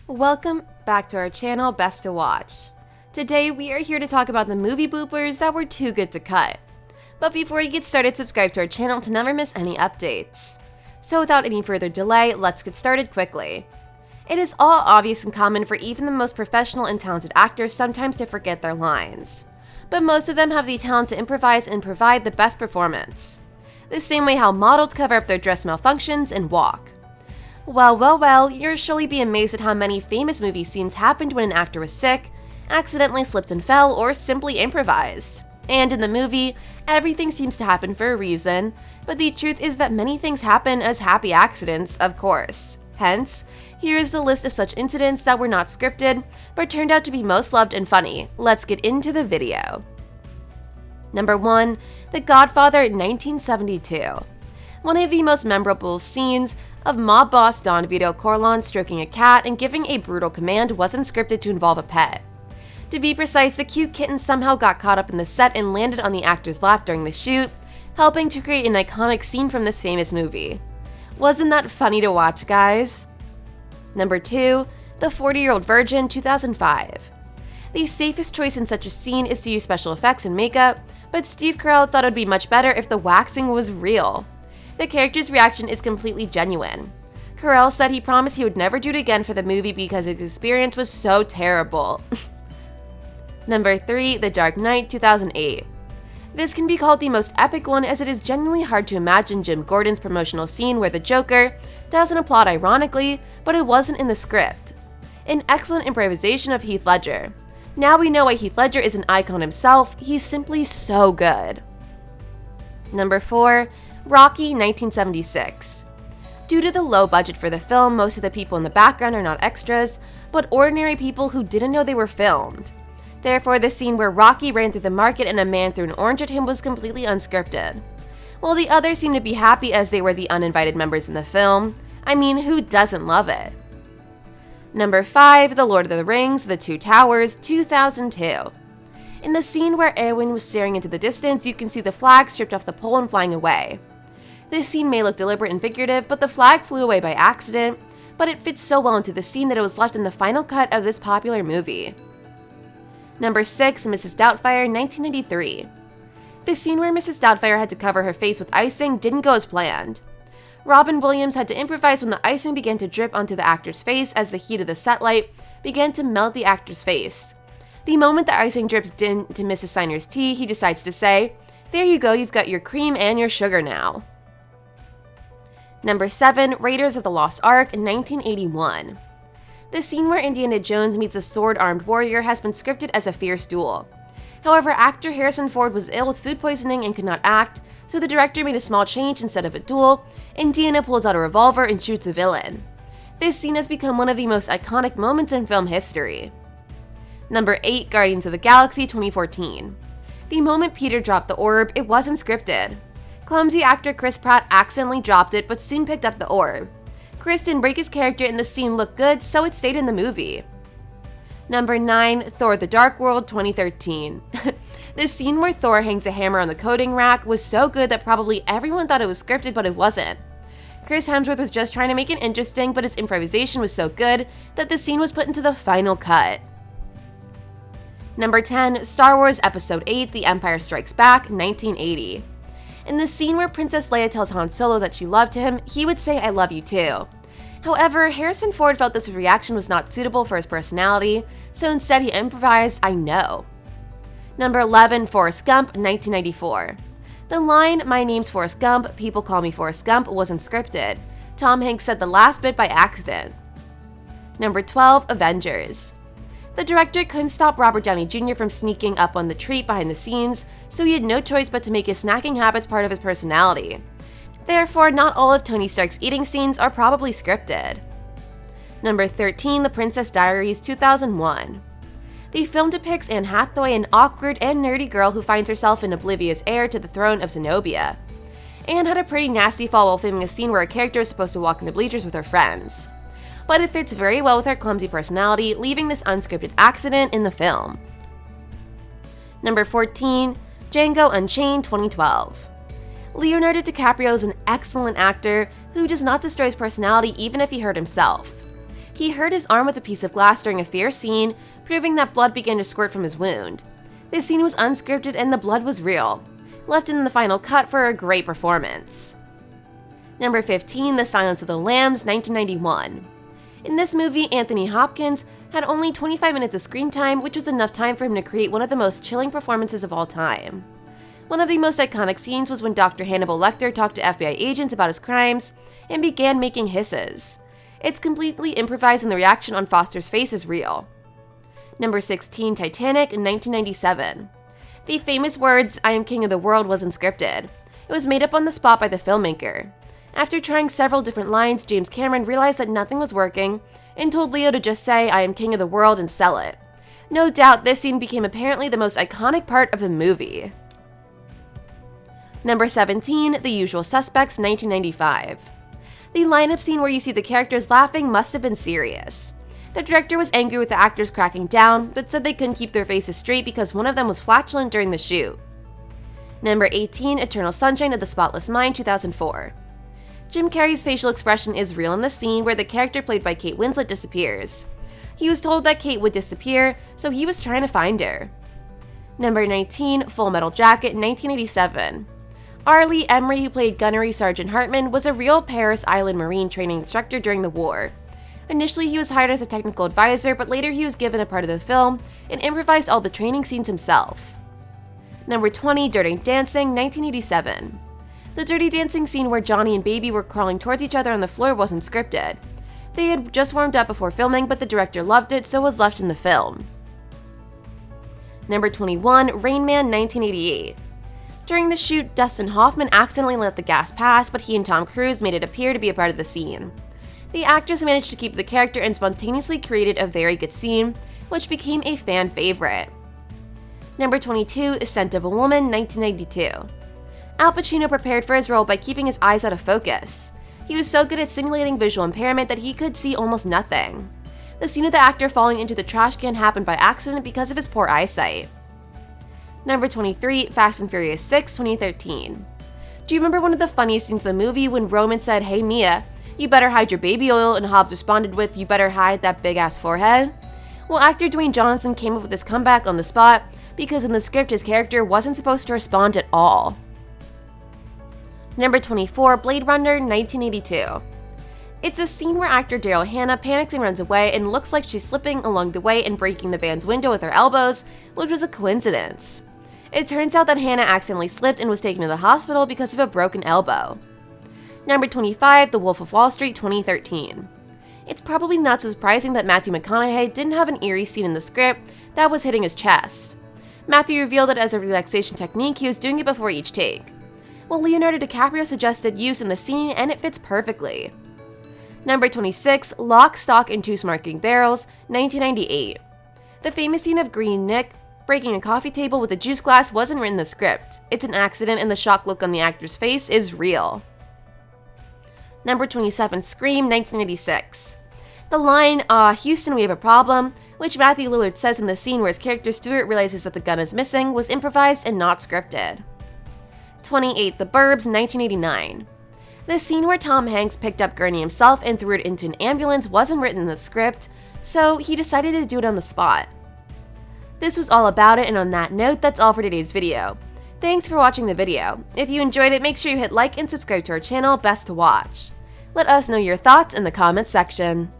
Welcome back to our channel, Best to Watch. Today we are here to talk about the movie bloopers that were too good to cut. But before you get started, subscribe to our channel to never miss any updates. So without any further delay, let's get started quickly. It is all obvious and common for even the most professional and talented actors sometimes to forget their lines. But most of them have the talent to improvise and provide the best performance. The same way how models cover up their dress malfunctions and walk. Well, you'll surely be amazed at how many famous movie scenes happened when an actor was sick, accidentally slipped and fell, or simply improvised. And in the movie, everything seems to happen for a reason, but the truth is that many things happen as happy accidents, of course. Hence, here is a list of such incidents that were not scripted, but turned out to be most loved and funny. Let's get into the video. Number 1. The Godfather 1972. One of the most memorable scenes of mob boss Don Vito Corleone stroking a cat and giving a brutal command wasn't scripted to involve a pet. To be precise, the cute kitten somehow got caught up in the set and landed on the actor's lap during the shoot, helping to create an iconic scene from this famous movie. Wasn't that funny to watch, guys? Number 2. The 40-Year-Old Virgin 2005. The safest choice in such a scene is to use special effects and makeup, but Steve Carell thought it would be much better if the waxing was real. The character's reaction is completely genuine. Carell said he promised he would never do it again for the movie because his experience was so terrible. Number 3. The Dark Knight 2008. This can be called the most epic one as it is genuinely hard to imagine Jim Gordon's promotional scene where the Joker doesn't applaud ironically, but it wasn't in the script. An excellent improvisation of Heath Ledger. Now we know why Heath Ledger is an icon himself, he's simply so good. Number 4. Rocky 1976. Due to the low budget for the film, most of the people in the background are not extras, but ordinary people who didn't know they were filmed. Therefore, the scene where Rocky ran through the market and a man threw an orange at him was completely unscripted. While the others seemed to be happy as they were the uninvited members in the film. I mean, who doesn't love it? Number 5. The Lord of the Rings, The Two Towers 2002. In the scene where Eowyn was staring into the distance, you can see the flag stripped off the pole and flying away. This scene may look deliberate and figurative, but the flag flew away by accident, but it fits so well into the scene that it was left in the final cut of this popular movie. Number 6. Mrs. Doubtfire 1993. The scene where Mrs. Doubtfire had to cover her face with icing didn't go as planned. Robin Williams had to improvise when the icing began to drip onto the actor's face as the heat of the set light began to melt the actor's face. The moment the icing drips into Mrs. Siner's tea, he decides to say, "There you go, you've got your cream and your sugar now." Number 7. Raiders of the Lost Ark 1981. The scene where Indiana Jones meets a sword-armed warrior has been scripted as a fierce duel. However, actor Harrison Ford was ill with food poisoning and could not act, so the director made a small change. Instead of a duel, Indiana pulls out a revolver and shoots a villain. This scene has become one of the most iconic moments in film history. Number 8. Guardians of the Galaxy 2014. The moment Peter dropped the orb, it wasn't scripted. Clumsy actor Chris Pratt accidentally dropped it but soon picked up the orb. Chris didn't break his character and the scene looked good, so it stayed in the movie. Number 9. Thor: The Dark World 2013. This scene where Thor hangs a hammer on the coding rack was so good that probably everyone thought it was scripted, but it wasn't. Chris Hemsworth was just trying to make it interesting, but his improvisation was so good that the scene was put into the final cut. Number 10. Star Wars Episode 8: The Empire Strikes Back 1980. In the scene where Princess Leia tells Han Solo that she loved him, he would say, "I love you too." However, Harrison Ford felt this reaction was not suitable for his personality, so instead he improvised, "I know." Number 11. Forrest Gump 1994. The line, "My name's Forrest Gump, people call me Forrest Gump," wasn't scripted. Tom Hanks said the last bit by accident. Number 12. Avengers. The director couldn't stop Robert Downey Jr. from sneaking up on the treat behind the scenes, so he had no choice but to make his snacking habits part of his personality. Therefore, not all of Tony Stark's eating scenes are probably scripted. Number 13. The Princess Diaries 2001. The film depicts Anne Hathaway, an awkward and nerdy girl who finds herself an oblivious heir to the throne of Zenobia. Anne had a pretty nasty fall while filming a scene where a character is supposed to walk in the bleachers with her friends. But it fits very well with her clumsy personality, leaving this unscripted accident in the film. Number 14. Django Unchained 2012. Leonardo DiCaprio is an excellent actor who does not destroy his personality even if he hurt himself. He hurt his arm with a piece of glass during a fierce scene, proving that blood began to squirt from his wound. This scene was unscripted and the blood was real, left in the final cut for a great performance. Number 15, The Silence of the Lambs, 1991. In this movie, Anthony Hopkins had only 25 minutes of screen time, which was enough time for him to create one of the most chilling performances of all time. One of the most iconic scenes was when Dr. Hannibal Lecter talked to FBI agents about his crimes and began making hisses. It's completely improvised and the reaction on Foster's face is real. Number 16, Titanic, 1997. The famous words, "I am king of the world," wasn't scripted. It was made up on the spot by the filmmaker. After trying several different lines, James Cameron realized that nothing was working and told Leo to just say, "I am king of the world," and sell it. No doubt, this scene became apparently the most iconic part of the movie. Number 17, The Usual Suspects, 1995. The lineup scene where you see the characters laughing must have been serious. The director was angry with the actors cracking down, but said they couldn't keep their faces straight because one of them was flatulent during the shoot. Number 18, Eternal Sunshine of the Spotless Mind, 2004. Jim Carrey's facial expression is real in the scene where the character played by Kate Winslet disappears. He was told that Kate would disappear, so he was trying to find her. Number 19, Full Metal Jacket, 1987. Arlie Emery, who played Gunnery Sergeant Hartman, was a real Paris Island Marine training instructor during the war. Initially, he was hired as a technical advisor, but later he was given a part of the film and improvised all the training scenes himself. Number 20, Dirty Dancing, 1987. The Dirty Dancing scene where Johnny and Baby were crawling towards each other on the floor wasn't scripted. They had just warmed up before filming, but the director loved it, so it was left in the film. Number 21, Rain Man, 1988. During the shoot, Dustin Hoffman accidentally let the gas pass, but he and Tom Cruise made it appear to be a part of the scene. The actors managed to keep the character and spontaneously created a very good scene, which became a fan favorite. Number 22, Scent of a Woman, 1992. Al Pacino prepared for his role by keeping his eyes out of focus. He was so good at simulating visual impairment that he could see almost nothing. The scene of the actor falling into the trash can happened by accident because of his poor eyesight. Number 23, Fast and Furious 6, 2013. Do you remember one of the funniest scenes in the movie when Roman said, "Hey Mia, you better hide your baby oil," and Hobbs responded with, "You better hide that big ass forehead"? Well, actor Dwayne Johnson came up with this comeback on the spot because in the script his character wasn't supposed to respond at all. Number 24, Blade Runner, 1982. It's a scene where actor Daryl Hannah panics and runs away and looks like she's slipping along the way and breaking the van's window with her elbows, which was a coincidence. It turns out that Hannah accidentally slipped and was taken to the hospital because of a broken elbow. Number 25, The Wolf of Wall Street, 2013. It's probably not so surprising that Matthew McConaughey didn't have an eerie scene in the script that was hitting his chest. Matthew revealed that as a relaxation technique, he was doing it before each take. Well, Leonardo DiCaprio suggested use in the scene and it fits perfectly. Number 26, Lock, Stock, and Two Smoking Barrels, 1998. The famous scene of Green Nick breaking a coffee table with a juice glass wasn't written in the script. It's an accident and the shocked look on the actor's face is real. Number 27, Scream, 1986. The line, "Houston, we have a problem," which Matthew Lillard says in the scene where his character Stuart realizes that the gun is missing, was improvised and not scripted. 28, The Burbs, 1989. The scene where Tom Hanks picked up Gurney himself and threw it into an ambulance wasn't written in the script, so he decided to do it on the spot. This was all about it, and on that note, that's all for today's video. Thanks for watching the video. If you enjoyed it, make sure you hit like and subscribe to our channel, Best to Watch. Let us know your thoughts in the comments section.